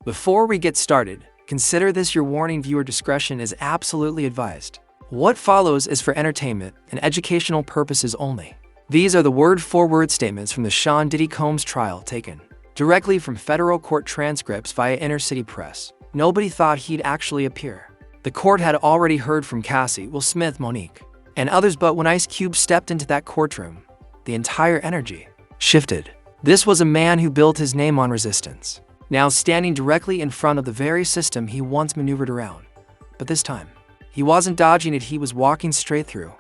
Before we get started, consider this your warning: viewer discretion is absolutely advised. What follows is for entertainment and educational purposes only. These are the word-for-word statements from the Sean Diddy Combs trial taken directly from federal court transcripts via inner-city press. Nobody thought he'd actually appear. The court had already heard from Cassie, Will Smith, Monique, and others, but when Ice Cube stepped into that courtroom, the entire energy shifted. This was a man who built his name on resistance, now standing directly in front of the very system he once maneuvered around. But this time, he wasn't dodging it, he was walking straight through.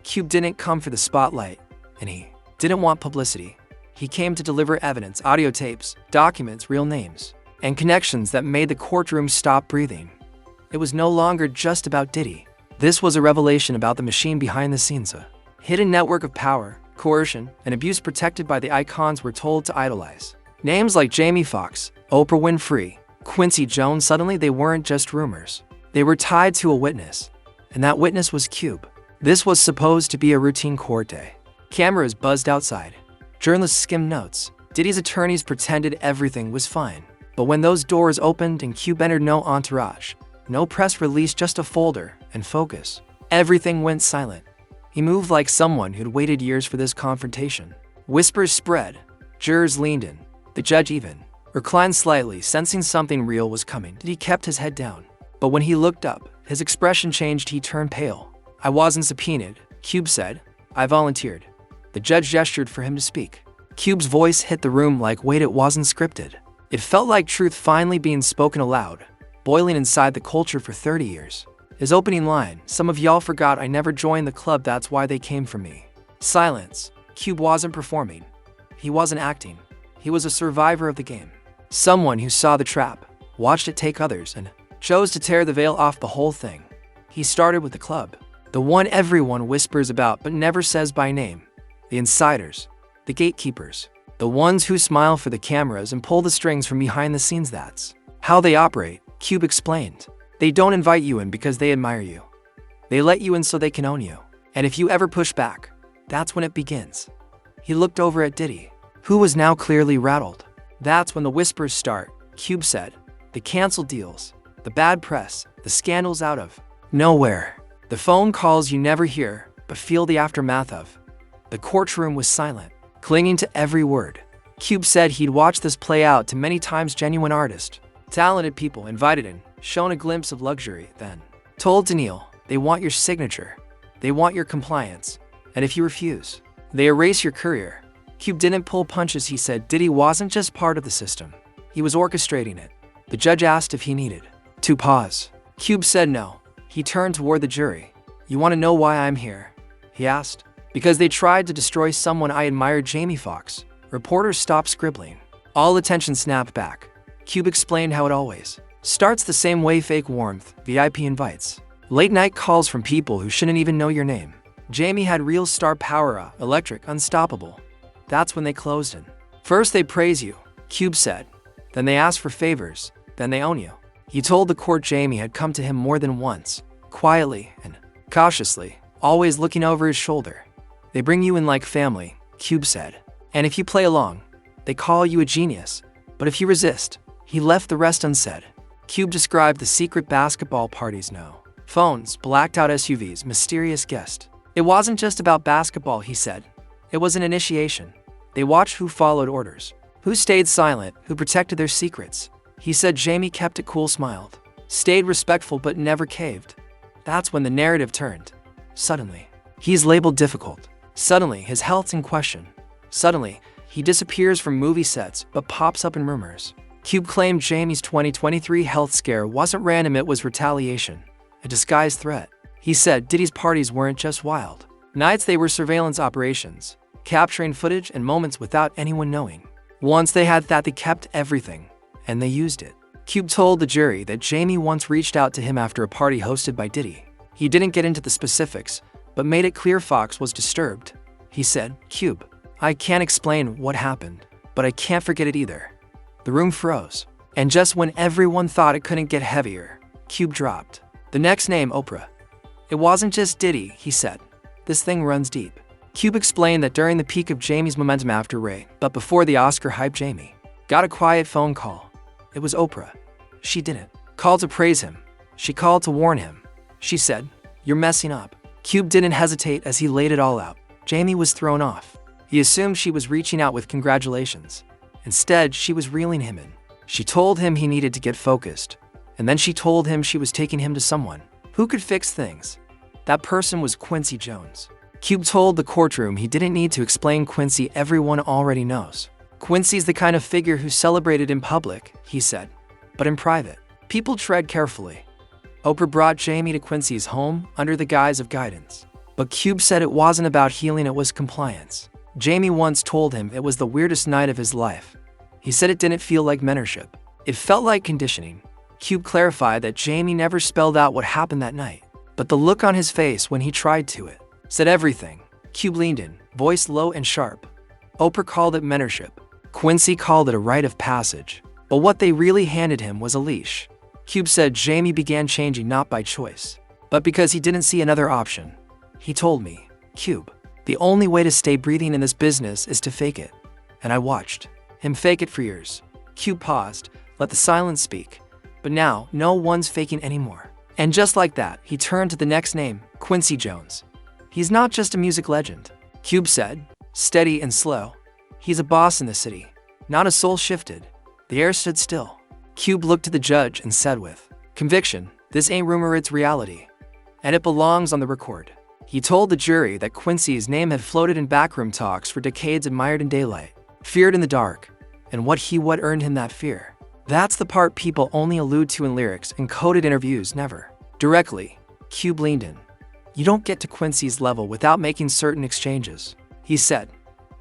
Cube didn't come for the spotlight, and he didn't want publicity. He came to deliver evidence, audio tapes, documents, real names, and connections that made the courtroom stop breathing. It was no longer just about Diddy. This was a revelation about the machine behind the scenes, a hidden network of power, coercion, and abuse protected by the icons we're told to idolize. Names like Jamie Foxx, Oprah Winfrey, Quincy Jones, suddenly they weren't just rumors. They were tied to a witness, and that witness was Cube. This was supposed to be a routine court day. Cameras buzzed outside. Journalists skimmed notes. Diddy's attorneys pretended everything was fine. But when those doors opened and Cube entered, no entourage, no press release, just a folder and focus, everything went silent. He moved like someone who'd waited years for this confrontation. Whispers spread. Jurors leaned in. The judge even reclined slightly, sensing something real was coming. Diddy kept his head down. But when he looked up, his expression changed. He turned pale. "I wasn't subpoenaed," Cube said. "I volunteered." The judge gestured for him to speak. Cube's voice hit the room like weight. It wasn't scripted. It felt like truth finally being spoken aloud, boiling inside the culture for 30 years. His opening line, "Some of y'all forgot I never joined the club, that's why they came for me." Silence. Cube wasn't performing. He wasn't acting. He was a survivor of the game. Someone who saw the trap, watched it take others, and chose to tear the veil off the whole thing. He started with the club, the one everyone whispers about but never says by name. The insiders, the gatekeepers, the ones who smile for the cameras and pull the strings from behind the scenes. That's how they operate, Cube explained. They don't invite you in because they admire you. They let you in so they can own you. And if you ever push back, that's when it begins. He looked over at Diddy, who was now clearly rattled. "That's when the whispers start," Cube said. "The canceled deals, the bad press, the scandals out of nowhere. The phone calls you never hear, but feel the aftermath of." The courtroom was silent, clinging to every word. Cube said he'd watched this play out too many times. Genuine artists, talented people invited in, shown a glimpse of luxury, then told to kneel. They want your signature. They want your compliance. And if you refuse, they erase your career. Cube didn't pull punches, he said. Diddy wasn't just part of the system. He was orchestrating it. The judge asked if he needed to pause. Cube said no. He turned toward the jury. "You want to know why I'm here?" he asked. "Because they tried to destroy someone I admired, Jamie Foxx." Reporters stopped scribbling. All attention snapped back. Cube explained how it always starts the same way: fake warmth, VIP invites, late-night calls from people who shouldn't even know your name. Jamie had real star power, electric, unstoppable. That's when they closed in. "First they praise you," Cube said. "Then they ask for favors. Then they own you." He told the court Jamie had come to him more than once, quietly and cautiously, always looking over his shoulder. "They bring you in like family," Cube said. "And if you play along, they call you a genius. But if you resist," he left the rest unsaid. Cube described the secret basketball parties: no phones, blacked out SUVs, mysterious guest. "It wasn't just about basketball," he said. "It was an initiation. They watched who followed orders, who stayed silent, who protected their secrets." He said Jamie kept it cool, smiled, stayed respectful, but never caved. That's when the narrative turned. Suddenly, he's labeled difficult. Suddenly, his health's in question. Suddenly, he disappears from movie sets but pops up in rumors. Cube claimed Jamie's 2023 health scare wasn't random, it was retaliation, a disguised threat. He said Diddy's parties weren't just wild nights, they were surveillance operations, capturing footage and moments without anyone knowing. Once they had that, they kept everything, and they used it. Cube told the jury that Jamie once reached out to him after a party hosted by Diddy. He didn't get into the specifics, but made it clear Fox was disturbed. He said, "Cube, I can't explain what happened, but I can't forget it either." The room froze, and just when everyone thought it couldn't get heavier, Cube dropped the next name, Oprah. "It wasn't just Diddy," he said. "This thing runs deep." Cube explained that during the peak of Jamie's momentum after Ray, but before the Oscar hype, Jamie got a quiet phone call. It was Oprah. She didn't call to praise him. She called to warn him. She said, "You're messing up." Cube didn't hesitate as he laid it all out. Jamie was thrown off. He assumed she was reaching out with congratulations. Instead, she was reeling him in. She told him he needed to get focused. And then she told him she was taking him to someone who could fix things. That person was Quincy Jones. Cube told the courtroom he didn't need to explain Quincy, everyone already knows. Quincy's the kind of figure who's celebrated in public, he said, but in private, people tread carefully. Oprah brought Jamie to Quincy's home under the guise of guidance. But Cube said it wasn't about healing, it was compliance. Jamie once told him it was the weirdest night of his life. He said it didn't feel like mentorship. It felt like conditioning. Cube clarified that Jamie never spelled out what happened that night, but the look on his face when he tried to said everything. Cube leaned in, voice low and sharp. Oprah called it mentorship. Quincy called it a rite of passage. But what they really handed him was a leash. Cube said Jamie began changing not by choice, but because he didn't see another option. He told me, "Cube, the only way to stay breathing in this business is to fake it." And I watched him fake it for years. Cube paused, let the silence speak. But now, no one's faking anymore. And just like that, he turned to the next name, Quincy Jones. He's not just a music legend, Cube said, steady and slow. He's a boss in the city. Not a soul shifted. The air stood still. Cube looked to the judge and said with conviction, "This ain't rumor, it's reality. And it belongs on the record." He told the jury that Quincy's name had floated in backroom talks for decades, admired in daylight, feared in the dark, and what earned him that fear. That's the part people only allude to in lyrics and coded interviews, never directly. Cube leaned in. "You don't get to Quincy's level without making certain exchanges," he said.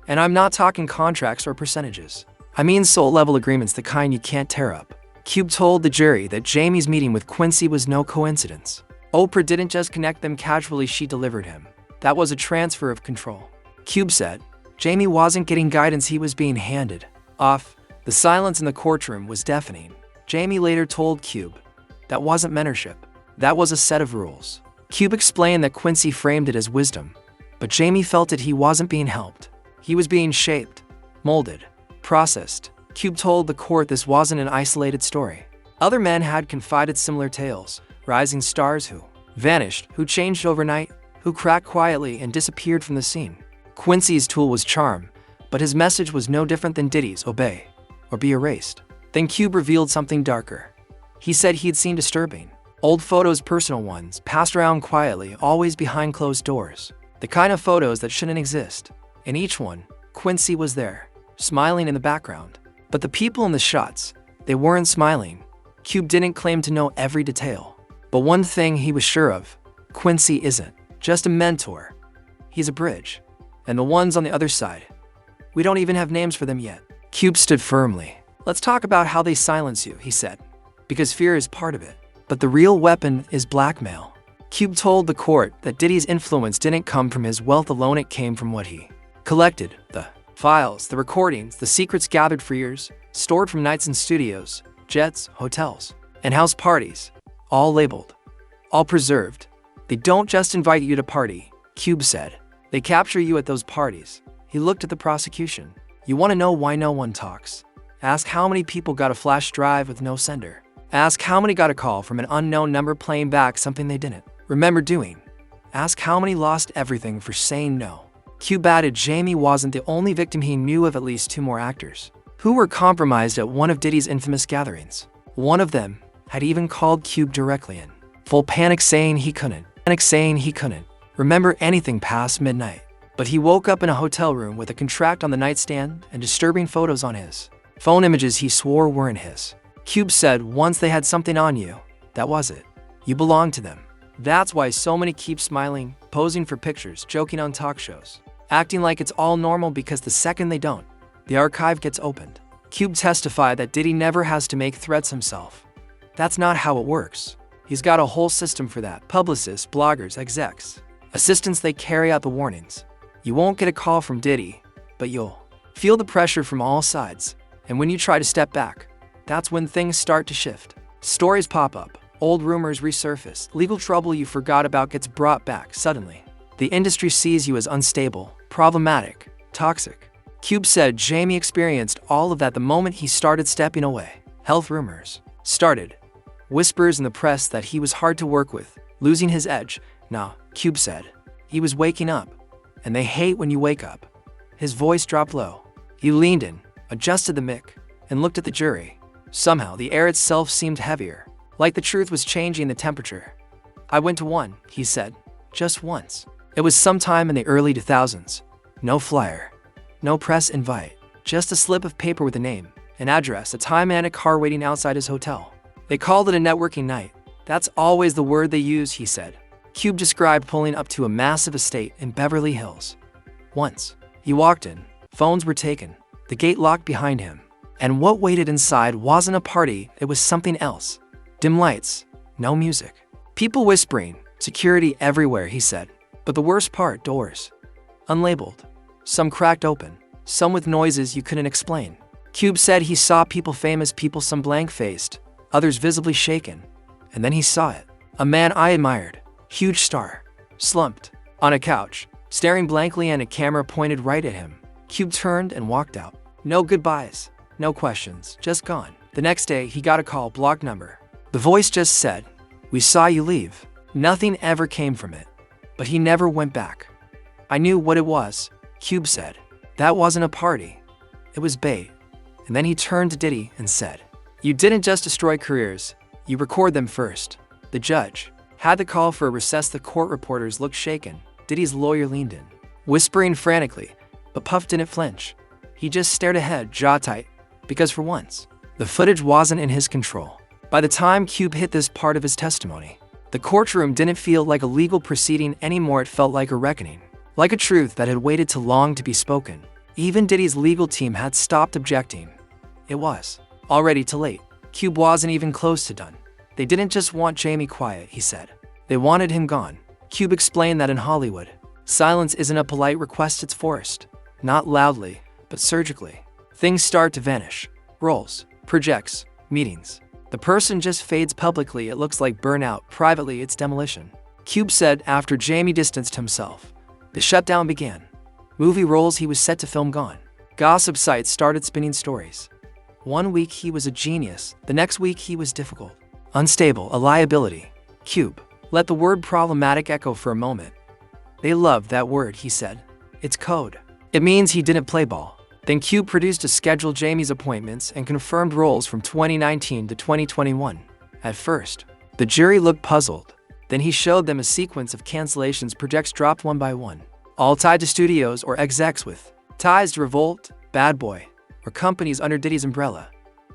"And I'm not talking contracts or percentages. I mean soul-level agreements, the kind you can't tear up." Cube told the jury that Jamie's meeting with Quincy was no coincidence. Oprah didn't just connect them casually, she delivered him. That was a transfer of control. Cube said, Jamie wasn't getting guidance, he was being handed off. The silence in the courtroom was deafening. Jamie later told Cube, that wasn't mentorship. That was a set of rules. Cube explained that Quincy framed it as wisdom, but Jamie felt he wasn't being helped. He was being shaped, molded, processed. Cube told the court this wasn't an isolated story. Other men had confided similar tales, rising stars who vanished, who changed overnight, who cracked quietly and disappeared from the scene. Quincy's tool was charm, but his message was no different than Diddy's, obey or be erased. Then Cube revealed something darker. He said he'd seen disturbing old photos, personal ones, passed around quietly, always behind closed doors. The kind of photos that shouldn't exist. In each one, Quincy was there, smiling in the background. But the people in the shots, they weren't smiling. Cube didn't claim to know every detail. But one thing he was sure of, Quincy isn't just a mentor. He's a bridge. And the ones on the other side, we don't even have names for them yet. Cube stood firmly. Let's talk about how they silence you, he said. Because fear is part of it. But the real weapon is blackmail. Cube told the court that Diddy's influence didn't come from his wealth alone, it came from what he collected. The files, the recordings, the secrets gathered for years, stored from nights in studios, jets, hotels, and house parties. All labeled, all preserved. They don't just invite you to party, Cube said. They capture you at those parties. He looked at the prosecution. You want to know why no one talks? Ask how many people got a flash drive with no sender. Ask how many got a call from an unknown number playing back something they didn't remember doing. Ask how many lost everything for saying no. Cube added Jamie wasn't the only victim. He knew of at least 2 more actors who were compromised at one of Diddy's infamous gatherings. One of them had even called Cube directly in full panic, saying he couldn't remember anything past midnight. But he woke up in a hotel room with a contract on the nightstand and disturbing photos on his phone, images he swore weren't his. Cube said once they had something on you, that was it. You belonged to them. That's why so many keep smiling, posing for pictures, joking on talk shows, acting like it's all normal, because the second they don't, the archive gets opened. Cube testified that Diddy never has to make threats himself. That's not how it works. He's got a whole system for that. Publicists, bloggers, execs, assistants, they carry out the warnings. You won't get a call from Diddy, but you'll feel the pressure from all sides. And when you try to step back, that's when things start to shift. Stories pop up, old rumors resurface, legal trouble you forgot about gets brought back suddenly. The industry sees you as unstable, problematic, toxic. Cube said Jamie experienced all of that the moment he started stepping away. Health rumors started, Whispers in the press that he was hard to work with, losing his edge. Nah, Cube said. He was waking up. And they hate when you wake up. His voice dropped low. He leaned in, adjusted the mic, and looked at the jury. Somehow, the air itself seemed heavier, like the truth was changing the temperature. I went to one, he said. Just once. It was sometime in the early 2000s. No flyer. No press invite. Just a slip of paper with a name, an address, a time, and a car waiting outside his hotel. They called it a networking night. That's always the word they use, he said. Cube described pulling up to a massive estate in Beverly Hills. Once. He walked in. Phones were taken. The gate locked behind him. And what waited inside wasn't a party, it was something else. Dim lights. No music. People whispering. Security everywhere, he said. But the worst part, doors. Unlabeled. Some cracked open. Some with noises you couldn't explain. Cube said he saw people, famous people, some blank-faced, others visibly shaken. And then he saw it. A man I admired. Huge star. Slumped. On a couch. Staring blankly, and a camera pointed right at him. Cube turned and walked out. No goodbyes. No questions. Just gone. The next day, he got a call, blocked number. The voice just said, "We saw you leave." Nothing ever came from it. But he never went back. I knew what it was, Cube said. That wasn't a party. It was bait. And then he turned to Diddy and said, "You didn't just destroy careers, you record them first." The judge had the call for a recess. The court reporters looked shaken. Diddy's lawyer leaned in, whispering frantically, but Puff didn't flinch. He just stared ahead, jaw tight, because for once, the footage wasn't in his control. By the time Cube hit this part of his testimony, the courtroom didn't feel like a legal proceeding anymore. It felt like a reckoning, like a truth that had waited too long to be spoken. Even Diddy's legal team had stopped objecting. It was already too late. Cube wasn't even close to done. They didn't just want Jamie quiet, he said. They wanted him gone. Cube explained that in Hollywood, silence isn't a polite request, it's forced. Not loudly, but surgically. Things start to vanish. Roles, projects, meetings. The person just fades. Publicly, it looks like burnout. Privately, it's demolition. Cube said after Jamie distanced himself, the shutdown began. Movie roles he was set to film gone. Gossip sites started spinning stories. One week he was a genius, the next week he was difficult, unstable, a liability. Cube let the word problematic echo for a moment. They loved that word, he said. It's code. It means he didn't play ball. Then Cube produced a schedule, Jamie's appointments, and confirmed roles from 2019 to 2021. At first, the jury looked puzzled. Then he showed them a sequence of cancellations, projects dropped one by one, all tied to studios or execs with ties to Revolt, Bad Boy, or companies under Diddy's umbrella.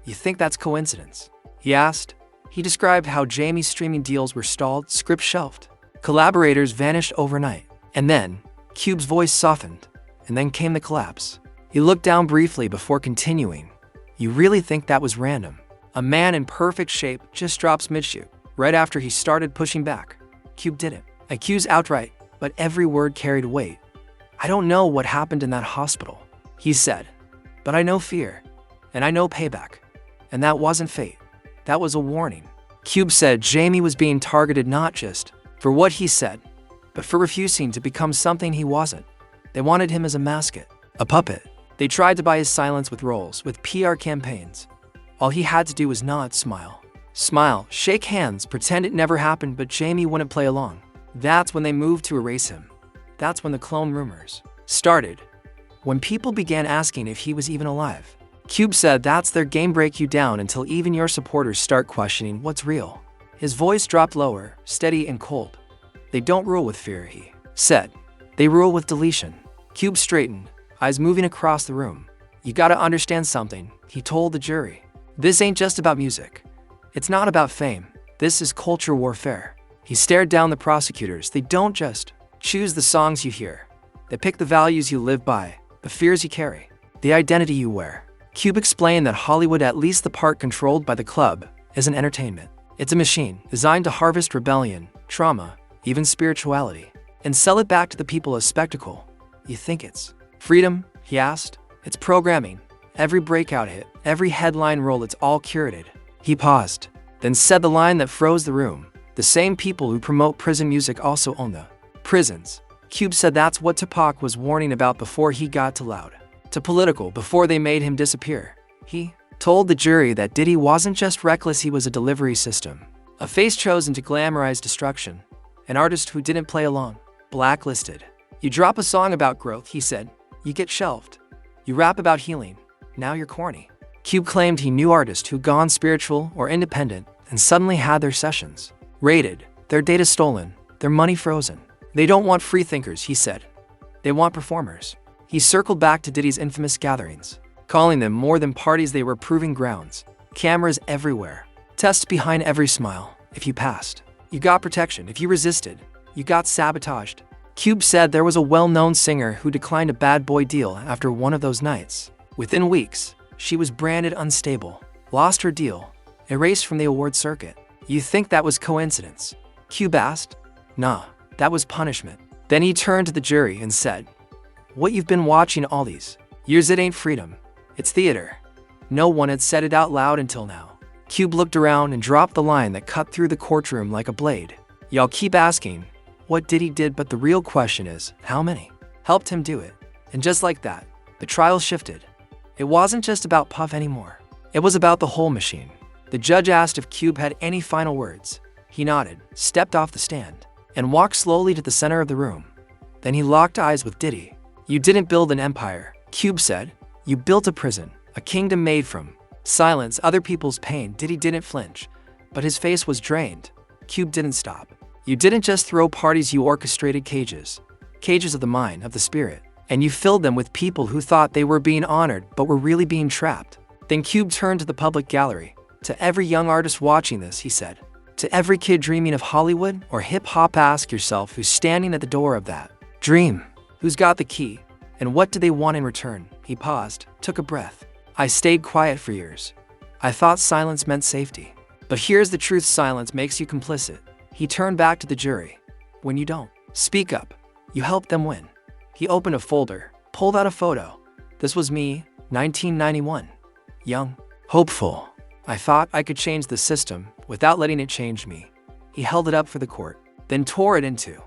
You think that's coincidence? He asked. He described how Jamie's streaming deals were stalled, scripts shelved, collaborators vanished overnight. And then, Cube's voice softened, and then came the collapse. He looked down briefly before continuing. You really think that was random? A man in perfect shape just drops mid-shoot, right after he started pushing back. Cube didn't accuse outright, but every word carried weight. I don't know what happened in that hospital, he said, but I know fear, and I know payback. And that wasn't fate. That was a warning. Cube said Jamie was being targeted not just for what he said, but for refusing to become something he wasn't. They wanted him as a mascot, a puppet. They tried to buy his silence with roles, with PR campaigns. All he had to do was nod, smile, shake hands, pretend it never happened, but Jamie wouldn't play along. That's when they moved to erase him. That's when the clone rumors started. When people began asking if he was even alive. Cube said that's their game, break you down until even your supporters start questioning what's real. His voice dropped lower, steady and cold. They don't rule with fear, he said. They rule with deletion. Cube straightened, eyes moving across the room. You gotta understand something, he told the jury. This ain't just about music. It's not about fame. This is culture warfare. He stared down the prosecutors. They don't just choose the songs you hear. They pick the values you live by, the fears you carry, the identity you wear. Cube explained that Hollywood, at least the part controlled by the club, isn't entertainment. It's a machine designed to harvest rebellion, trauma, even spirituality, and sell it back to the people as spectacle. You think it's freedom? He asked. It's programming. Every breakout hit, every headline roll, it's all curated. He paused, then said the line that froze the room. The same people who promote prison music also own the prisons. Cube said that's what Tupac was warning about before he got too loud, too political, before they made him disappear. He told the jury that Diddy wasn't just reckless, he was a delivery system. A face chosen to glamorize destruction. An artist who didn't play along. Blacklisted. You drop a song about growth, he said. You get shelved. You rap about healing. Now you're corny. Cube claimed he knew artists who'd gone spiritual or independent and suddenly had their sessions raided, their data stolen, their money frozen. They don't want free thinkers, he said. They want performers. He circled back to Diddy's infamous gatherings, calling them more than parties, they were proving grounds. Cameras everywhere. Tests behind every smile. If you passed, you got protection. If you resisted, you got sabotaged. Cube said there was a well-known singer who declined a bad boy deal after one of those nights. Within weeks, she was branded unstable, lost her deal, erased from the award circuit. You think that was coincidence? Cube asked. Nah, that was punishment. Then he turned to the jury and said, what you've been watching all these years, it ain't freedom, it's theater. No one had said it out loud until now. Cube looked around and dropped the line that cut through the courtroom like a blade. Y'all keep asking what Diddy did, but the real question is, how many helped him do it? And just like that, the trial shifted. It wasn't just about Puff anymore. It was about the whole machine. The judge asked if Cube had any final words. He nodded, stepped off the stand, and walked slowly to the center of the room. Then he locked eyes with Diddy. You didn't build an empire, Cube said. You built a prison, a kingdom made from silence, other people's pain. Diddy didn't flinch, but his face was drained. Cube didn't stop. You didn't just throw parties, you orchestrated cages. Cages of the mind, of the spirit. And you filled them with people who thought they were being honored but were really being trapped. Then Cube turned to the public gallery. To every young artist watching this, he said. To every kid dreaming of Hollywood or hip-hop, ask yourself who's standing at the door of that dream. Who's got the key? And what do they want in return? He paused, took a breath. I stayed quiet for years. I thought silence meant safety. But here's the truth, silence makes you complicit. He turned back to the jury. When you don't speak up, you help them win. He opened a folder, pulled out a photo. This was me, 1991. Young, hopeful. I thought I could change the system without letting it change me. He held it up for the court, then tore it in two.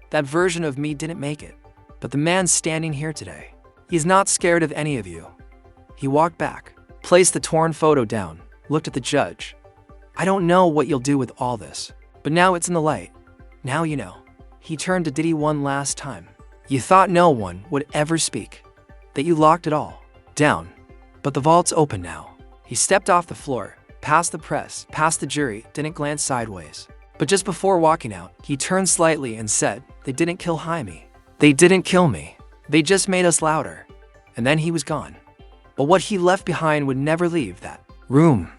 That version of me didn't make it. But the man standing here today, he's not scared of any of you. He walked back, placed the torn photo down, looked at the judge. I don't know what you'll do with all this, but now it's in the light. Now you know. He turned to Diddy one last time. You thought no one would ever speak, that you locked it all down. But the vault's open now. He stepped off the floor, past the press, past the jury, didn't glance sideways. But just before walking out, he turned slightly and said, they didn't kill Jaime. They didn't kill me. They just made us louder. And then he was gone. But what he left behind would never leave that room.